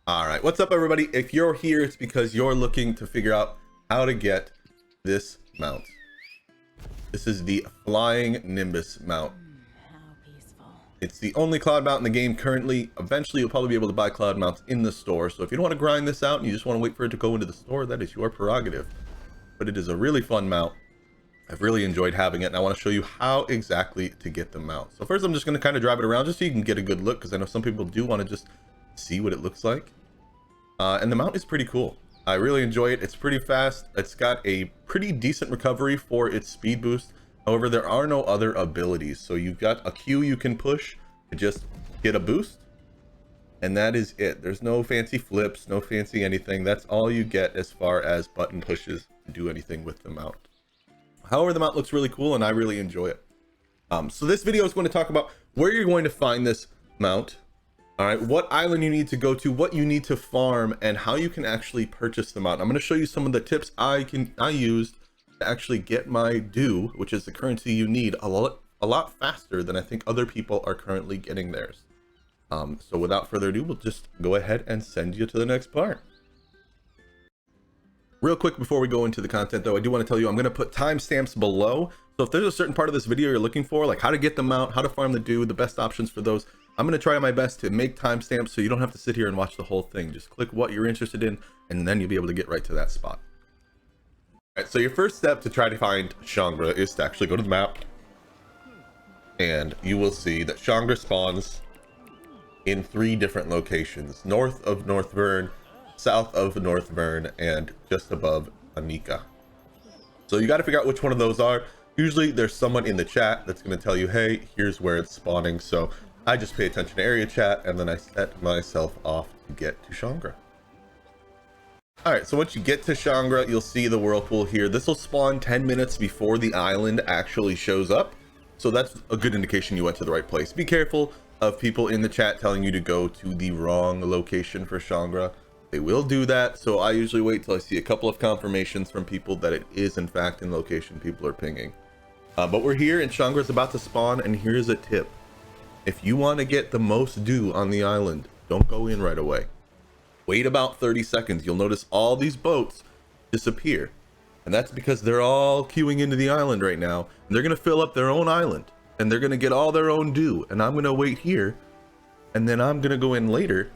All right, what's up everybody? If you're here, it's because you're looking to figure out how to get this mount. This is the Flying Nimbus mount. How peaceful. It's the only cloud mount in the game currently. Eventually you'll probably be able to buy cloud mounts in the store. So if you don't want to grind this out and you just want to wait for it to go into the store, that is your prerogative. But it is a really fun mount. I've really enjoyed having it, and I want to show you how exactly to get the mount. So first I'm just going to kind of drive it around just so you can get a good look, because I know some people do want to just see what it looks like. And the mount is pretty cool. I really enjoy it. It's pretty fast. It's got a pretty decent recovery for its speed boost. However, there are no other abilities. So you've got a Q you can push to just get a boost. And that is it. There's no fancy flips, no fancy anything. That's all you get as far as button pushes to do anything with the mount. However, the mount looks really cool and I really enjoy it. So this video is going to talk about where you're going to find this mount. All right, what island you need to go to, what you need to farm, and how you can actually purchase them out. I'm going to show you some of the tips I used to actually get my due, which is the currency you need, a lot faster than I think other people are currently getting theirs. So without further ado, we'll just go ahead and send you to the next part. Real quick before we go into the content though, I do want to tell you I'm going to put timestamps below. So if there's a certain part of this video you're looking for, like how to get them out, how to farm the due, the best options for those, I'm going to try my best to make timestamps so you don't have to sit here and watch the whole thing. Just click what you're interested in and then you'll be able to get right to that spot. All right, so your first step to try to find Shangri is to actually go to the map, and you will see that Shangri spawns in 3 different locations: north of Northburn, south of Northburn, and just above Anika. So you got to figure out which one of those are. Usually there's someone in the chat that's going to tell you, hey, here's where it's spawning. So I just pay attention to area chat and then I set myself off to get to Shangri. All right, so once you get to Shangri, you'll see the whirlpool here. This will spawn 10 minutes before the island actually shows up. So that's a good indication you went to the right place. Be careful of people in the chat telling you to go to the wrong location for Shangri. They will do that, so I usually wait till I see a couple of confirmations from people that it is in fact in location people are pinging. But we're here and Shangri is about to spawn, and here's a tip. If you want to get the most due on the island, don't go in right away. Wait about 30 seconds. You'll notice all these boats disappear. And that's because they're all queuing into the island right now. And they're going to fill up their own island. And they're going to get all their own due. And I'm going to wait here. And then I'm going to go in later.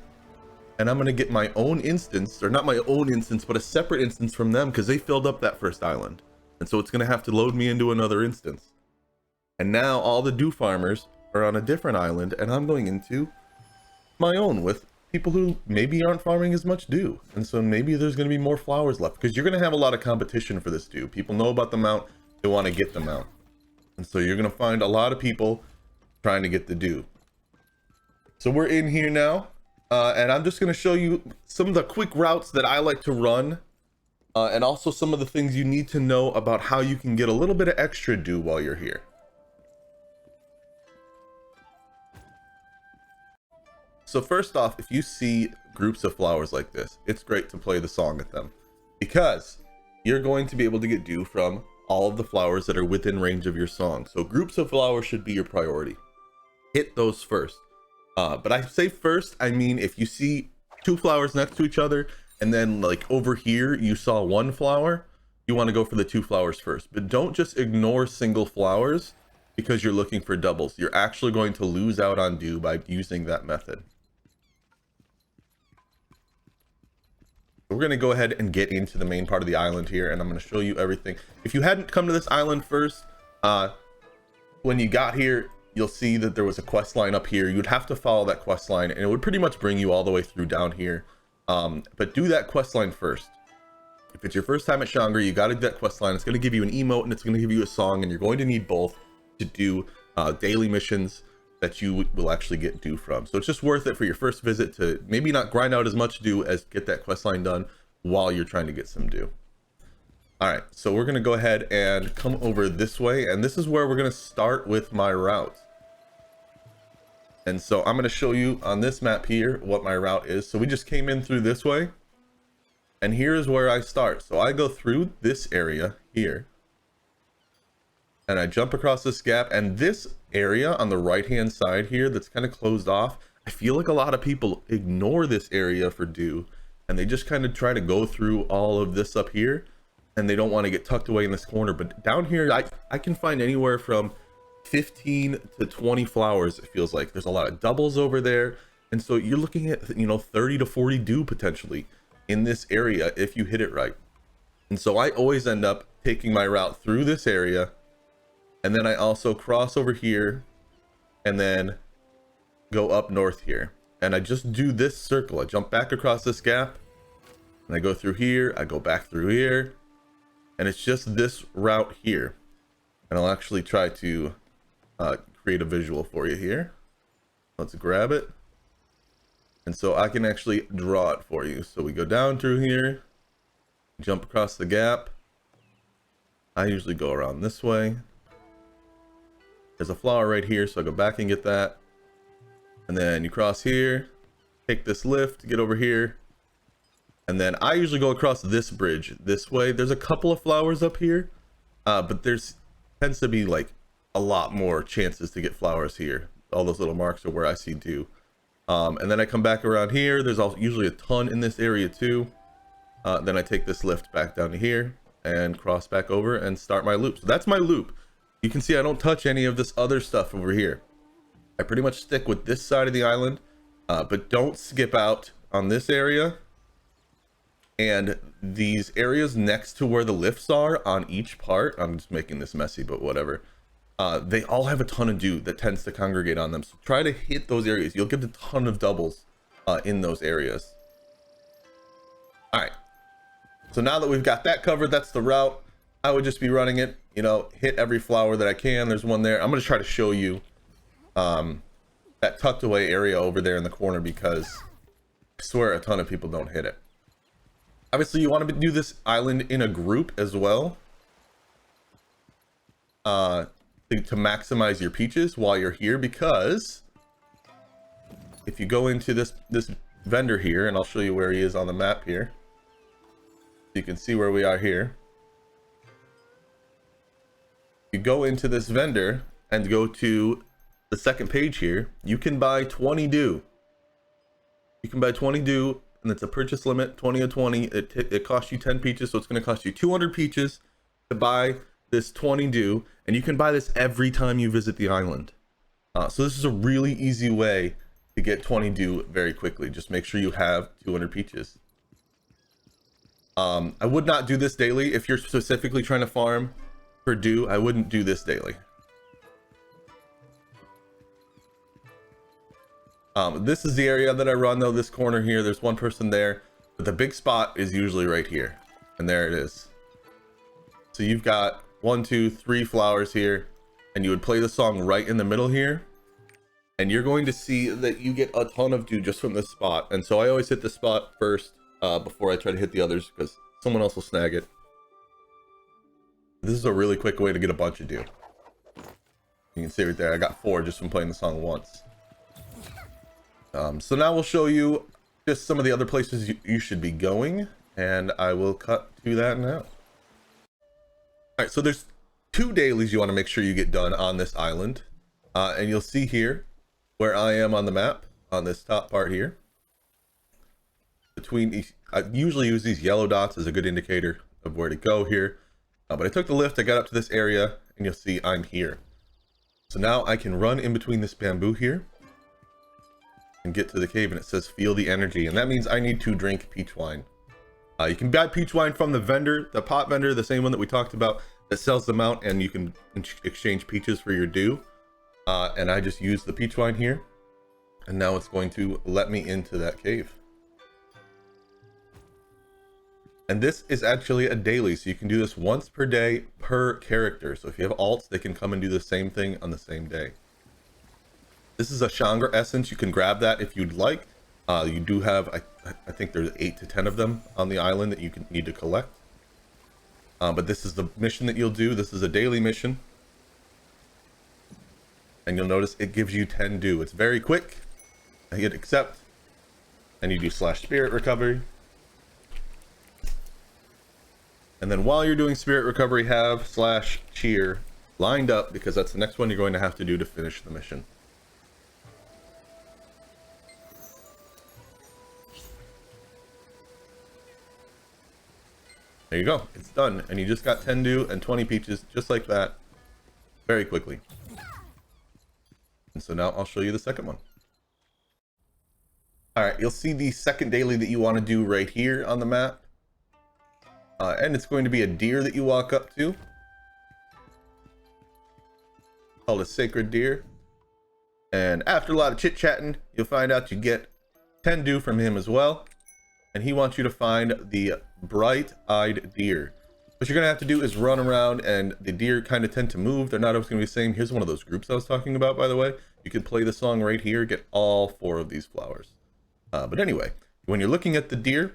And I'm going to get my own instance. Or not my own instance, but a separate instance from them. Because they filled up that first island. And so it's going to have to load me into another instance. And now all the due farmers are on a different island, and I'm going into my own with people who maybe aren't farming as much due. And so maybe there's going to be more flowers left, because you're going to have a lot of competition for this due. People know about the mount, they want to get the mount, and so you're going to find a lot of people trying to get the due. So we're in here now, and I'm just going to show you some of the quick routes that I like to run, and also some of the things you need to know about how you can get a little bit of extra due while you're here. So first off, if you see groups of flowers like this, it's great to play the song at them, because you're going to be able to get due from all of the flowers that are within range of your song. So groups of flowers should be your priority. Hit those first. But I say first, I mean if you see 2 flowers next to each other and then like over here you saw 1 flower, you want to go for the 2 flowers first. But don't just ignore single flowers because you're looking for doubles. You're actually going to lose out on due by using that method. We're going to go ahead and get into the main part of the island here, and I'm going to show you everything. If you hadn't come to this island first, when you got here, you'll see that there was a quest line up here. You'd have to follow that quest line, and it would pretty much bring you all the way through down here. But do that quest line first. If it's your first time at Shangri, you got to do that quest line. It's going to give you an emote, and it's going to give you a song, and you're going to need both to do daily missions that you will actually get due from. So it's just worth it for your first visit to maybe not grind out as much due as get that quest line done while you're trying to get some due. All right, so we're going to go ahead and come over this way, and this is where we're going to start with my route. And so I'm going to show you on this map here what my route is. So we just came in through this way, and here is where I start. So I go through this area here, and I jump across this gap, and this area on the right hand side here that's kind of closed off, I feel like a lot of people ignore this area for dew, and they just kind of try to go through all of this up here, and they don't want to get tucked away in this corner. But down here, I can find anywhere from 15 to 20 flowers. It feels like there's a lot of doubles over there, and so you're looking at, you know, 30 to 40 dew potentially in this area if you hit it right. And so I always end up taking my route through this area, and then I also cross over here and then go up north here, and I just do this circle. I jump back across this gap, and I go through here, I go back through here, and it's just this route here. And I'll actually try to create a visual for you here. Let's grab it, and so I can actually draw it for you. So we go down through here, jump across the gap. I usually go around this way. There's a flower right here, so I go back and get that. And then you cross here, take this lift, get over here. And then I usually go across this bridge this way. There's a couple of flowers up here, but there's tends to be like a lot more chances to get flowers here. All those little marks are where I see dew. And then I come back around here. There's also usually a ton in this area too. Then I take this lift back down to here and cross back over and start my loop. So that's my loop. You can see I don't touch any of this other stuff over here. I pretty much stick with this side of the island, but don't skip out on this area and these areas next to where the lifts are on each part. I'm just making this messy, but whatever. They all have a ton of dew that tends to congregate on them. So try to hit those areas. You'll get a ton of doubles in those areas. All right. So now that we've got that covered, that's the route. I would just be running it, you know, hit every flower that I can. There's one there. I'm going to try to show you that tucked away area over there in the corner, because I swear a ton of people don't hit it. Obviously, you want to do this island in a group as well, to maximize your peaches while you're here, because if you go into this vendor here, and I'll show you where he is on the map here, you can see where we are here. You go into this vendor and go to the second page here, you can buy 20 dew. You can buy 20 dew, and it's a purchase limit, 20 of 20. It costs you 10 peaches, so it's going to cost you 200 peaches to buy this 20 dew, and you can buy this every time you visit the island. So this is a really easy way to get 20 dew very quickly. Just make sure you have 200 peaches. I would not do this daily. If you're specifically trying to farm for dew, I wouldn't do this daily. This is the area that I run though, this corner here. There's one person there, but the big spot is usually right here. And there it is. So you've got 1, 2, 3 flowers here, and you would play the song right in the middle here. And you're going to see that you get a ton of dew just from this spot. And so I always hit the spot first before I try to hit the others, because someone else will snag it. This is a really quick way to get a bunch of dew. You can see right there, I got 4 just from playing the song once. So now we'll show you just some of the other places you should be going, and I will cut to that now. All right, so there's 2 dailies you want to make sure you get done on this island, and you'll see here where I am on the map on this top part here. Between each, I usually use these yellow dots as a good indicator of where to go here, but I took the lift, I got up to this area, and you'll see I'm here. So now I can run in between this bamboo here and get to the cave, and it says feel the energy, and that means I need to drink peach wine. You can buy peach wine from the vendor, the pot vendor, the same one that we talked about that sells them out, and you can exchange peaches for your dew. And I just use the peach wine here, and now it's going to let me into that cave. And this is actually a daily, so you can do this once per day per character. So if you have alts, they can come and do the same thing on the same day. This is a Chandra essence. You can grab that if you'd like. You do have, I think there's 8 to 10 of them on the island that you need to collect. But this is the mission that you'll do. This is a daily mission. And you'll notice it gives you 10 dew. It's very quick. I hit accept. And you do /spirit recovery. And then while you're doing spirit recovery, have /cheer lined up, because that's the next one you're going to have to do to finish the mission. There you go. It's done. And you just got 10 dew and 20 peaches just like that very quickly. And so now I'll show you the second one. All right, you'll see the second daily that you want to do right here on the map. And it's going to be a deer that you walk up to. Called a sacred deer. And after a lot of chit-chatting, you'll find out you get 10 dew from him as well. And he wants you to find the bright-eyed deer. What you're going to have to do is run around, and the deer kind of tend to move. They're not always going to be the same. Here's one of those groups I was talking about, by the way. You could play the song right here, get all 4 of these flowers. But anyway, when you're looking at the deer,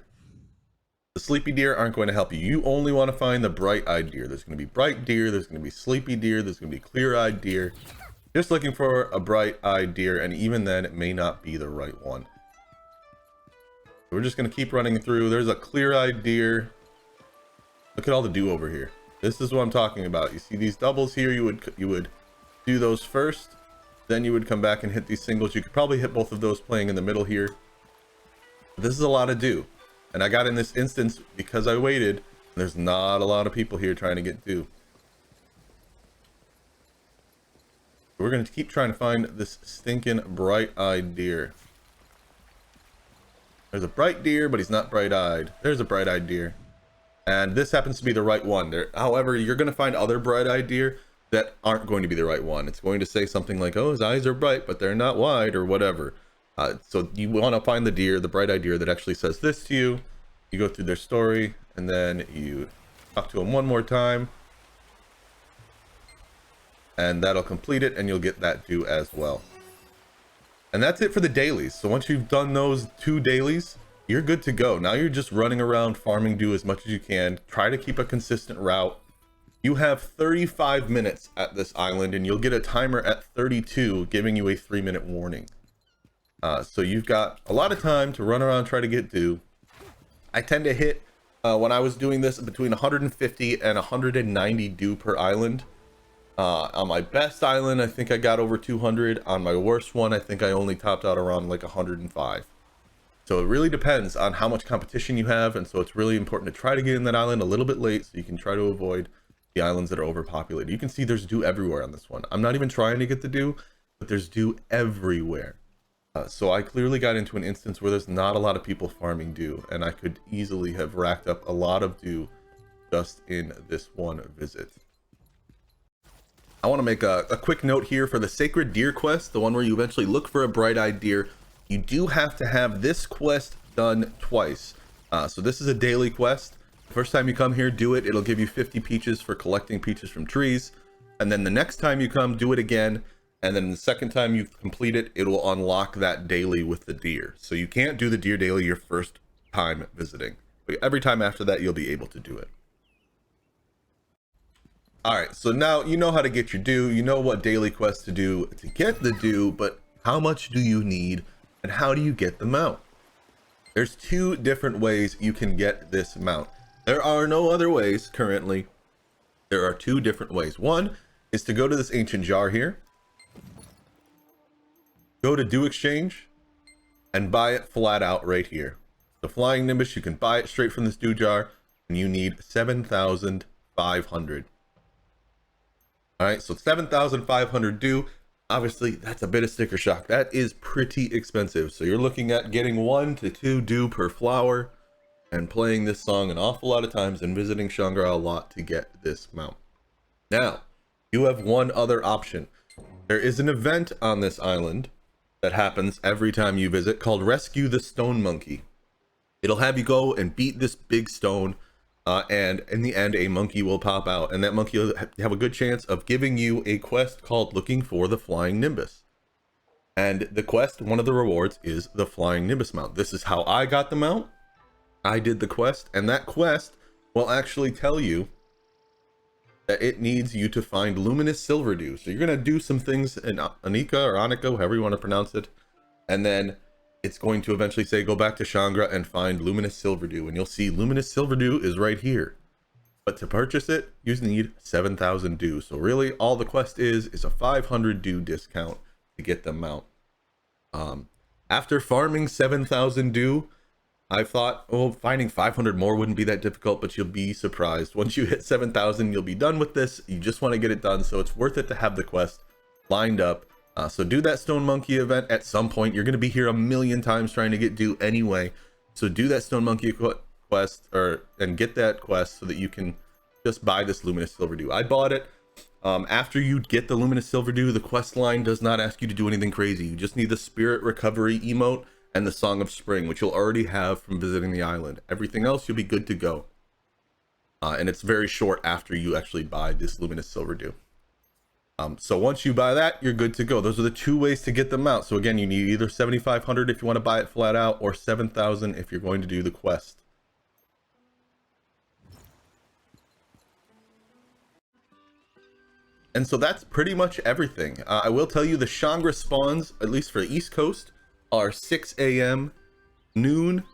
the sleepy deer aren't going to help you. You only want to find the bright-eyed deer. There's going to be bright deer, there's going to be sleepy deer, there's going to be clear-eyed deer. Just looking for a bright-eyed deer, and even then, it may not be the right one. So we're just going to keep running through. There's a clear-eyed deer. Look at all the dew over here. This is what I'm talking about. You see these doubles here, you would do those first, then you would come back and hit these singles. You could probably hit both of those playing in the middle here. This is a lot of dew. And I got in this instance because I waited. There's not a lot of people here trying to get dew. We're going to keep trying to find this stinking bright-eyed deer. There's a bright deer, but he's not bright-eyed. There's a bright-eyed deer. And this happens to be the right one. However, you're going to find other bright-eyed deer that aren't going to be the right one. It's going to say something like, oh, his eyes are bright, but they're not wide, or whatever. So you want to find the deer, the bright-eyed deer that actually says this to you. You go through their story, and then you talk to them one more time. And that'll complete it, and you'll get that dew as well. And that's it for the dailies. So once you've done those 2 dailies, you're good to go. Now you're just running around farming dew as much as you can. Try to keep a consistent route. You have 35 minutes at this island, and you'll get a timer at 32 giving you a 3-minute warning. So you've got a lot of time to run around, try to get dew. I tend to hit, when I was doing this, between 150 and 190 dew per island. On my best island, I think I got over 200. On my worst one, I think I only topped out around like 105. So it really depends on how much competition you have, and so it's really important to try to get in that island a little bit late so you can try to avoid the islands that are overpopulated. You can see there's dew everywhere on this one. I'm not even trying to get the dew, but there's dew everywhere. So I clearly got into an instance where there's not a lot of people farming dew, and I could easily have racked up a lot of dew just in this one visit. I want to make a quick note here for the Sacred Deer quest, the one where you eventually look for a bright-eyed deer. You do have to have this quest done twice. So this is a daily quest. The first time you come here, do it. It'll give you 50 peaches for collecting peaches from trees. And then the next time you come, do it again. And then the second time you complete it, it will unlock that daily with the deer. So you can't do the deer daily your first time visiting. But every time after that, you'll be able to do it. All right, so now you know how to get your dew. You know what daily quests to do to get the dew, but how much do you need and how do you get the mount? There's 2 different ways you can get this mount. There are no other ways currently. There are 2 different ways. One is to go to this ancient jar here, go to Dew Exchange, and buy it flat out right here. The Flying Nimbus, you can buy it straight from this dew jar, and you need 7,500. All right, so 7,500 dew. Obviously, that's a bit of sticker shock. That is pretty expensive. So you're looking at getting 1 to 2 dew per flower and playing this song an awful lot of times and visiting Shangri-La a lot to get this mount. Now, you have one other option. There is an event on this island that happens every time you visit called Rescue the Stone Monkey. It'll have you go and beat this big stone, and in the end, a monkey will pop out, and that monkey will have a good chance of giving you a quest called Looking for the Flying Nimbus. And the quest, one of the rewards, is the Flying Nimbus mount. This is how I got the mount. I did the quest, and that quest will actually tell you that it needs you to find luminous silver dew. So you're going to do some things in Anika or Annika, however you want to pronounce it, and then it's going to eventually say go back to Shangri and find luminous silver dew, and you'll see luminous silver dew is right here. But to purchase it, you need 7,000 dew. So really all the quest is a 500 dew discount to get the mount. After farming 7,000 dew, I thought, oh, finding 500 more wouldn't be that difficult, but you'll be surprised. Once you hit 7,000, you'll be done with this. You just want to get it done, so it's worth it to have the quest lined up. So do that Stone Monkey event at some point. You're going to be here a million times trying to get due anyway. So do that Stone Monkey quest and get that quest so that you can just buy this Luminous Silver Dew. I bought it. After you get the Luminous Silver Dew, the quest line does not ask you to do anything crazy. You just need the Spirit Recovery emote and the Song of Spring, which you'll already have from visiting the island. Everything else, you'll be good to go. And it's very short after you actually buy this Luminous Silver Dew. So once you buy that, you're good to go. Those are the two ways to get them out. So again, you need either 7,500 if you want to buy it flat out, or 7,000 if you're going to do the quest. And so that's pretty much everything. I will tell you the Shangri spawns, at least for the East Coast, are 6 a.m., noon,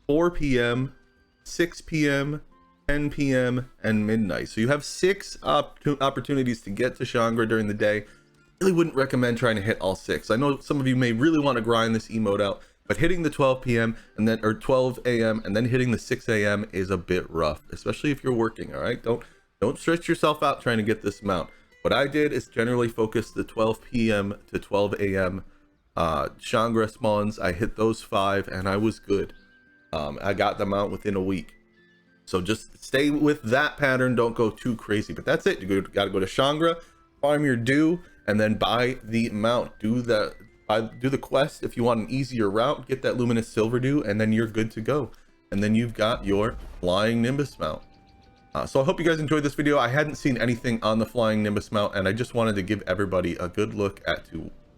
4 p.m., 6 p.m., 10 p.m., and midnight. So you have 6 opportunities to get to Shangri during the day. Really wouldn't recommend trying to hit all 6. I know some of you may really want to grind this emote out, but hitting the 12 p.m. and then, or 12 a.m. and then hitting the 6 a.m. is a bit rough, especially if you're working. All right, don't stretch yourself out trying to get this mount. What I did is generally focus the 12 p.m. to 12 a.m. Shangri spawns. I hit those 5 and I was good. I got them out within a week. So just stay with that pattern. Don't go too crazy, but that's it. You got to go to Shangri, farm your dew, and then buy the mount. Do the quest if you want an easier route. Get that Luminous Silver Dew, and then you're good to go. And then you've got your Flying Nimbus mount. So I hope you guys enjoyed this video. I hadn't seen anything on the Flying Nimbus mount, and I just wanted to give everybody a good look at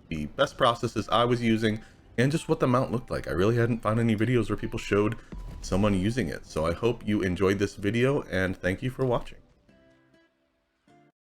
the best processes I was using and just what the mount looked like. I really hadn't found any videos where people showed someone using it. So I hope you enjoyed this video, and thank you for watching.